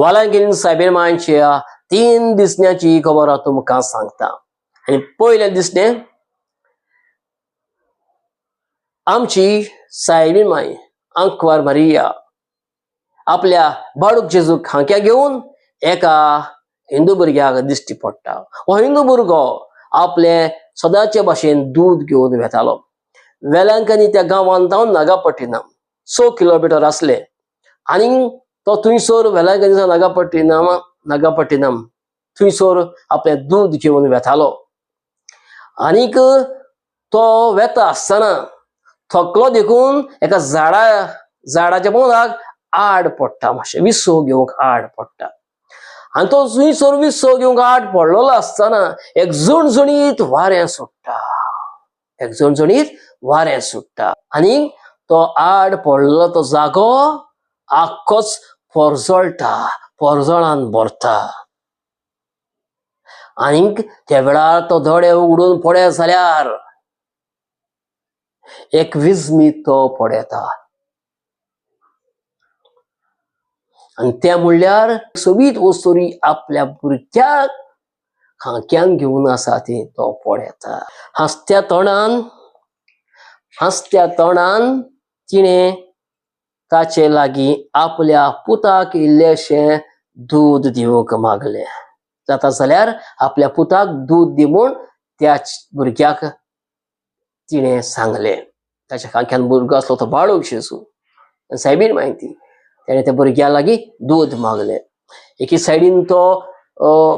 वालांकिनी सायबीण मांच्या 3 दिसण्याची खबर हांव तुमकां सांगता. आणि पयलें दिसणें आमची सायबीण माई आंकवार मारिया आपल्या बाळूक जेजूक हांक्या घेवन एका हिंदू भुरग्याक दिश्टी पडटा. हो हिंदू भुरगो आपले सदांचे भाशेन दूध घेवन वेतालो. वेलांकनी त्या गांवांत जावन नागापट्टिनम 6 किलोमीटर आसले आनी तो थंयसर वेलांकनीचो नागापट्टिनम थंयसर आपले दूध घेवन वेतालो. आनीक तो वेता आसतना थकलो देखून एका झाडाच्या बोंडाक आड पडटा, मातशें विसो घेवंक आड पडटा. आनी तो थंयसर विसो घेवंक आड पडलेलो आसतना एक झणझणीत वारें सुट्टा आनी तो आड पडलेलो तो जागो आख्खोच पोरजोळान भरता. आनीक त्या वेळार तो दोळे उगडून पळयत जाल्यार एक विस्मीत तो पळयता. आनी ते म्हणल्यार सोबीत वस्तुरी आपल्या भुरग्याक खांक्यान घेवन आसा ती तो पळयता. हांसत्या तोंडान तिणें ताचे लागीं आपल्या पुताक इल्लेशें दूध दिवंक मागलें. जाता जाल्यार आपल्या पुताक दूध दी म्हूण त्या भुरग्याक तिणें सांगलें. ताच्या खांक्यान भुरगो आसलो तो बाळूक जेजू. सायबीण मांय ती तेणें त्या भुरग्या लागीं दूध मागलें. एके सायडीन तो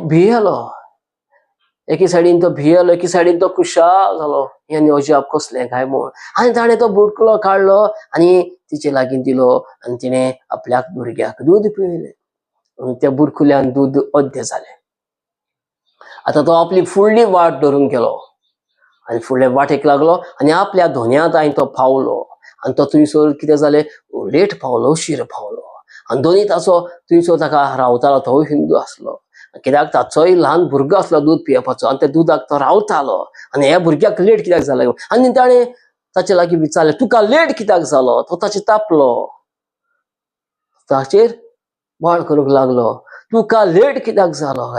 भियेलो, एके सायडीन तो खुशाल जालो, हें अजाप कसलें काय म्हूण. आनी ताणें तो बुडकुलो काडलो आनी तिचे लागीं दिलो आनी तिणें आपल्या भुरग्याक दूध पिवयलें. त्या बुडकुल्यान दूध अड्डें जालें. आतां तो आपली फुडली वाट धरून गेलो आनी फुडले वाटेक लागलो आनी आपल्या धोन्यांत तो पावलो. आनी तो थंयसर कितें जालें, लेट पावलो, उशीर पावलो. आनी दोनी ताचो थंयसर ताका रावतालो तो हिंदू आसलो, कित्याक ताचोय ल्हान भुरगो आसलो दूध पियेवपाचो आनी त्या दुधाक तो रावतालो. आनी ह्या भुरग्याक लेट कित्याक जालो आनी ताणें ताचे लागीं विचारलें, तुका लेट कित्याक जालो? तो ताचेर तापलो, ताचेर वाळ करूंक लागलो, तुका लेट कित्याक जालो?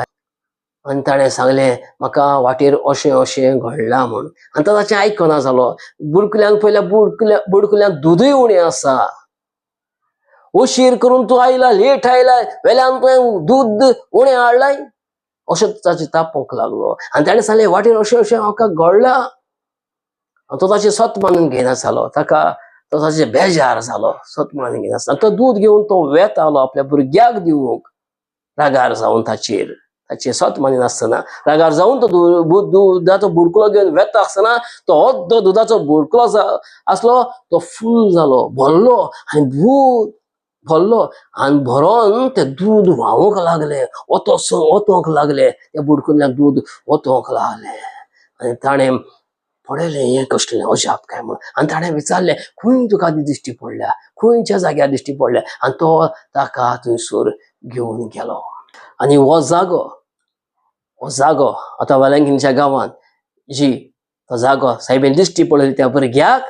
आनी ताणें सांगलें, म्हाका वाटेर अशें घडलां म्हूण. आनी तो ताचें आयकना जालो. बुडकुल्यान पयल्या बुडकुल्यान दूदय उणें आसा. उशीर करून तूं आयला, लेट आयला, वेल्यान तुवें दूद उणें हाडलाय, अशें ताचेर तापोवंक लागलो. आनी ताणें सांगलें, वाटेर अशें म्हाका घडलां. तो ताचें सत मानून घेयना जालो. तो ताचेर बेजार जालो, सत मानून घेयना जालो. तो दूध घेवन तो वेतालो आपल्या भुरग्याक दिवंक. रागार जावन ताचेर सत मानिनासतना रागार जावन तो दुधाचो बुडकुलो घेवन वेता आसतना तो अर्दो दुधाचो बुडकुलो आसलो तो फूल जालो, भरलो आनी भरोन ते दूध व्हांवूंक लागलें, ओतोंक लागलें. त्या बुडकुल्यान दूध ओतोंक लागलें आनी ताणें पळयलें, हें कसलें अजाप काय म्हूण. आनी ताणें विचारलें, खंय तुका दिश्टी पडल्या, खंयच्या जाग्यार दिश्टी पडल्या? आनी तो ताका थंयसर घेवन गेलो. आनी हो जागो आतां वेलांकिनीच्या गांवांत तो जागो सायबीण दिश्टी पडली त्या भुरग्याक,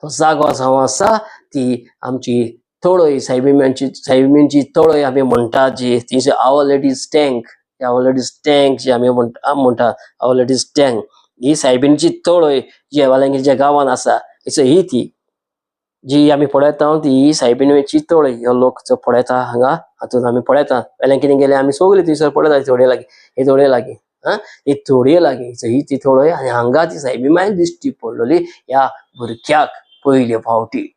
तो जागो जावन आसा ती आमची तळय, सायबीणची तळय आमी म्हणटात, जी ती आवर लेडीज टँक जी आमी म्हणटात, आवर लेडीज टँक ही सायबीणची तळय जी वेलांकिनीच्या गांवांत आसा. ही ती जी आमी पळयता ती सायबीणची तळय. ह्यो लोक जो पळयता हांगा हातूंत आमी पळयता वेलांकिनी गेले आमी सगळीं थंयसर पळयता थोडे लागीं ही ती तळय. आनी हांगा ती सायबीण माय दिश्टी पडलेली ह्या भुरग्याक पयले फावटी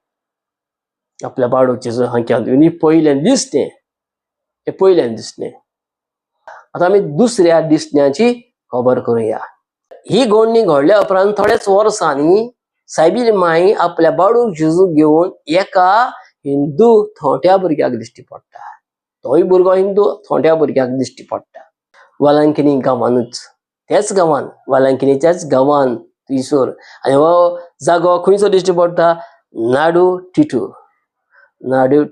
आपल्या बाळूचे हांक्यान दिवन. पयल्यान दिसणें. आतां आमी दुसऱ्या दिसण्याची खबर करुया. ही घडणी घडल्या उपरांत थोड्याच वर्सांनी सायबीण माई आपल्या बाळूक जेजूक घेवन एका हिंदू थोंट्या भुरग्याक दिश्टी पडटा. तोय भुरगो हिंदू थोंट्या भुरग्याक दिश्टी पडटा. वालांकिनी गांवांनूच, वालांकिनीच्याच गांवांत थंयसर. आनी हो जागो खंयसर दिश्टी पडटा? नाडू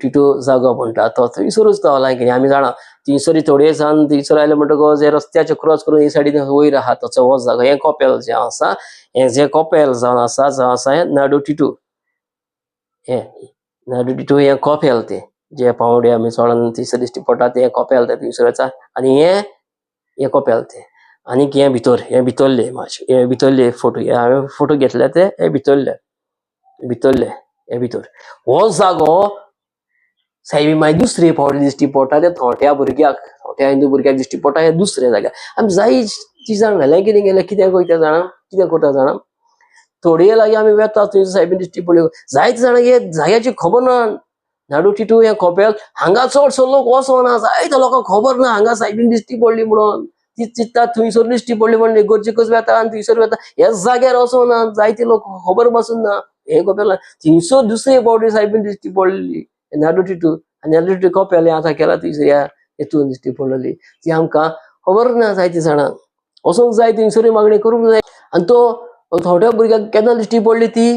टिटू जागो म्हणटा तो थंयसरूच तो वालांकिनी. आमी जाणा थंयसर थोडे जाण थंयसर आयले म्हणटकच हे रस्त्याचे क्रॉस करून हे सायडीन वयर आहा ताचो हो जागो. हें कपेल जें आसा, हें जें कपेल जावन आसा हें नाडू टिटू. हें कपेल तें जे पावडे आमी चोळोन थंयसर दिश्टी पडटा ते कोपेल ते थंयसरचा आनी हे कोपेल ते आनीक हे भितरले मातशे हे भितरले फोटो हांवें फोटो घेतले ते हे भितरले हे भितर हो जागो सायबी मागीर दुसरे फावटी दिश्टी पडटा ते थोट्या हिंदू भुरग्याक दिश्टी पडटा हे दुसरे जाग्यार आमी जायची जाण घालें कितें गेलें कितें वयता जाणा कितें करता जाणा थोडी लागीं आमी वेता थंय सायबीन दिश्टी पडल्यो जायते जाणांक हे जाग्याची खबर ना नाडू टिटू हे कोपेल हांगा चडसो लोक वचोना जायते लोकांक खबर ना हांगा सायबीन दिश्टी पडली म्हणून ती चित्ता थंयसर दिश्टी पडली म्हणून गरजेकच वेता आनी थंयसर वेता ह्याच जाग्यार वचोना जायते लोक खबर पासून ना हे कोपेल थंयसर दुसरे फावटी सायबीन दिश्टी पडली नाडू टिटू आनी नाडू टिटू कोपेल आतां केला थंयसर ह्या हेतून दिश्टी पडलेली ती आमकां खबर ना जायते जाणांक वचोंक जाय थंयसर मागणी करूंक जाय आनी तो थोड्या भुरग्याक केन्ना दिश्टी पडली ती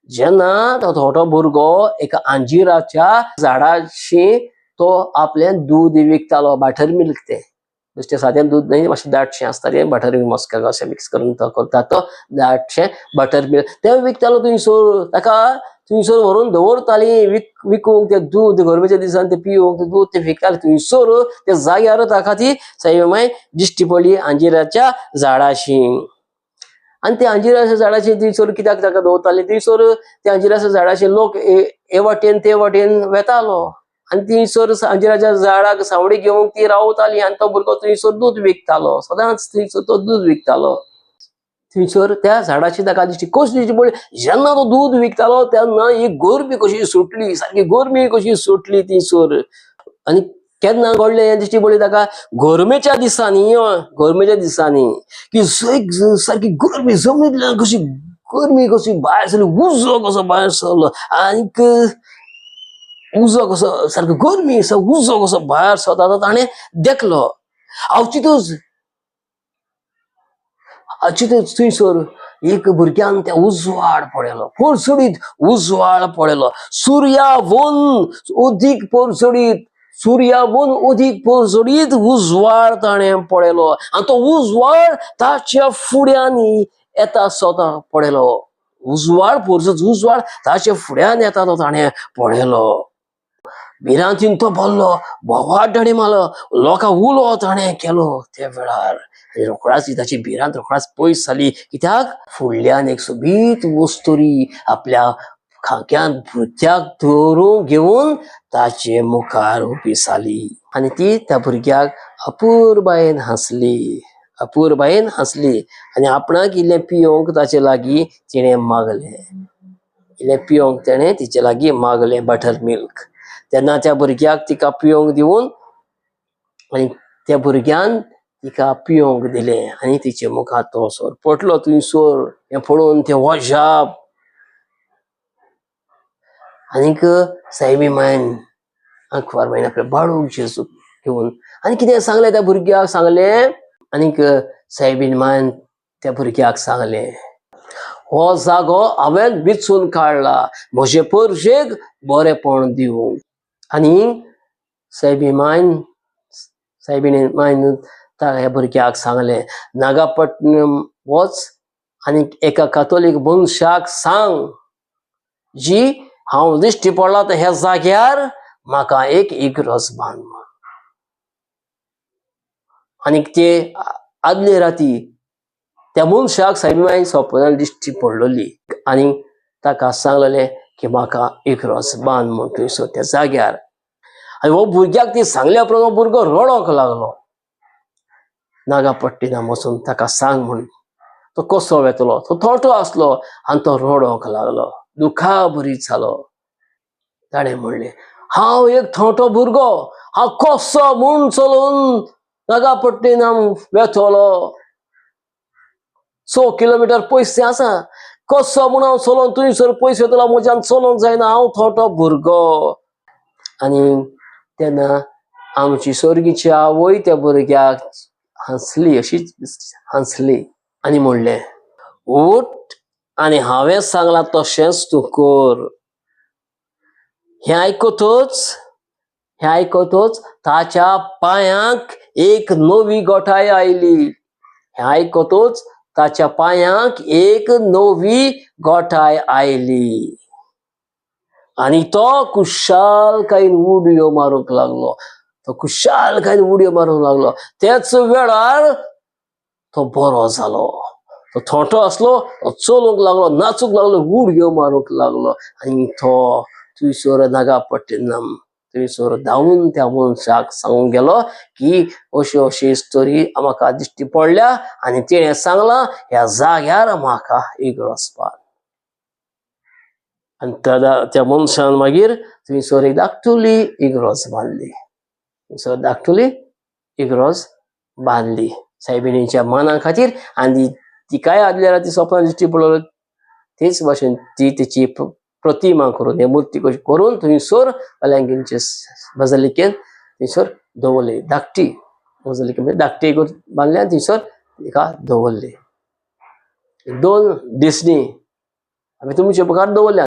जेन्ना तो थोडो भुरगो एका अंजिराच्या झाडाशी तो आपलें दूध विकतालो बटर मिल्क ते बेश्टें सादें दूध न्हय मातशें दाटशें आसता तें बटर मस्का अशें मिक्स करून तो करता तो दाटशें बटर मिल्क तें विकतालो थंयसर ताका थंयसर व्हरून दवरतालीं विकूंक तें दूध गरमेच्या दिसांनी तें पिवूंक तें दूध तें विकतालें थंयसर त्या जाग्यार ताका ती सायबाई दिश्टी पडली अंजिराच्या झाडाशी आनी त्या अंजिराच्या झाडाची थंयसर कित्याक ताका दवरतालीं थंयसर त्या अंजिराच्या झाडाचे लोक हे वाटेन ते वाटेन वेतालो आनी थंयसर अंजिराच्या झाडाक सावळी घेवंक ती रावताली आनी तो भुरगो थंयसर दूध विकतालो सदांच थंयसर तो दूध विकतालो थंयसर त्या झाडाची ताका दिश्टी कशी दिश्टी पडली जेन्ना तो दूध विकतालो तेन्ना ही गरमी कशी सुटली सारकी गरमी कशी सुटली थंयसर आनी केन्ना घडलें हें दिश्टी पडली ताका गरमेच्या दिसांनी की सारकी गरमी जमनींतल्यान कशी गरमी कशी भायर सरली उजो कसो भायर सरलो आनीक उजो कसो सारको गरमी उजो कसो भायर सरता तो ताणें देखलो अवचितूच थंयसर एक भुरग्यान त्या उजवाड पळयलो पळसडीत उजवाड पळयलो सूर्यावून अदीक पळसडीत उजवाड ताणें पळयलो आनी तो उजवाड ताच्या फुड्यांनी येता सोता पळयलो उजवाड ताच्या फुड्यान येता तो ताणें पळयलो भिरांतीन तो भरलो बोवाळ ताणें मारलो लोकां उलो ताणें केलो त्या वेळार रोखडाच ताची भिरांत रोखडाच पयस जाली कित्याक फुडल्यान एक सोबीत वस्तुरी आपल्या खाक्यांत भुरग्याक धरून घेवन ताचे मुखार उबी जाली आनी ती त्या भुरग्याक अपुरबायेन हांसली आनी आपणाक इल्लें पियोंक ताचे लागीं तिणें मागलें बटर मिल्क तेन्ना त्या भुरग्याक तिका पियोंक दिवन आनी त्या भुरग्यान तिका पियोंक दिलें आनी तिचे मुखार तो पडलो थंयसर हें पळोवन तें वजाप आनीक सायबी मायन आंखवार मायन आपल्या बाळूक जेजू घेवन आनी कितें सांगलें त्या भुरग्याक सांगलें आनीक सायबीन मायन त्या भुरग्याक सांगलें हो जागो हांवें विचून काडला म्हजे परशेक बरेपण दिवंक आनी सायबीन मायन ह्या भुरग्याक सांगलें नागापट्टणम वच आनी एका कातोलीक मनशाक सांग जी हांव दिश्टी पडला ह्या जाग्यार म्हाका एक इग्रोज बांद म्हण आनीक ते आदले राती त्या मनशाक सायबीन सपनान दिश्टी पडलोली आनी ताका सांगलेलें की म्हाका इग्रोज बांद म्हण थंयसर त्या जाग्यार आनी हो भुरग्याक ती सांगल्या उपरांत हो भुरगो रडोंक लागलो नागापट्टिनम वचून ताका सांग म्हण तो कसो वेतलो तो थोटो आसलो आनी तो रडोंक लागलो दुखाभरीत जालो ताणें म्हणलें हांव एक थोटो भुरगो हांव कसो म्हूण चलून नागापट्टिनम वेतलो 100 किलोमीटर पयस तें आसा कसो म्हूण हांव चलोवन थंयसर पयस वेतलो म्हज्यान चलोवंक जायना हांव थोटो भुरगो आनी तेन्ना आमची स्वर्गीची आवय त्या भुरग्याक हांसली आनी म्हणलें उठ आनी हांवें सांगलां तशेंच तूं कर हें आयकतच ताच्या पांयांक एक नवी गोठाय आयली आणि तो कुशाल काही उडयो मारूंक लागलो. तो कुशाल काही उडयो मारूंक लागलो. त्याच वेळार तो बरो जालो. तो थोटो असलो, तो चलूंक लागलो, नाचूंक लागलो, उडयो मारूंक लागलो. आणि तो थंयसर नागापट्टिनम थंयसर धांवून त्या मनशाक सांगूंक गेलो की अशी अशी स्टोरी म्हाका दिश्टी पडल्या आणि तिणें सांगलां ह्या जाग्यार म्हाका इगर्ज बांद. आणि त्या मनशान मागीर थंयसर एक धाकटुली इगर्ज बांदली. थंयसर धाकटुली इगर्ज बांदली सायबिणीच्या माना खातीर. आनी तिकाय आदल्या राती स्वप्नां दिश्टी पडलो तेच भाशेन ती तेची प्रतिमा करून, मूर्ती कशी करून थंयसर वेलंकनीचे बाझिलिकेन थंयसर दवरली. धाकटी बाझिलिका म्हणजे धाकटी इगर्ज बांदली आनी थंयसर तिका दवरली. 2 दिसणी आमी तुमचे मुखार दवरल्या.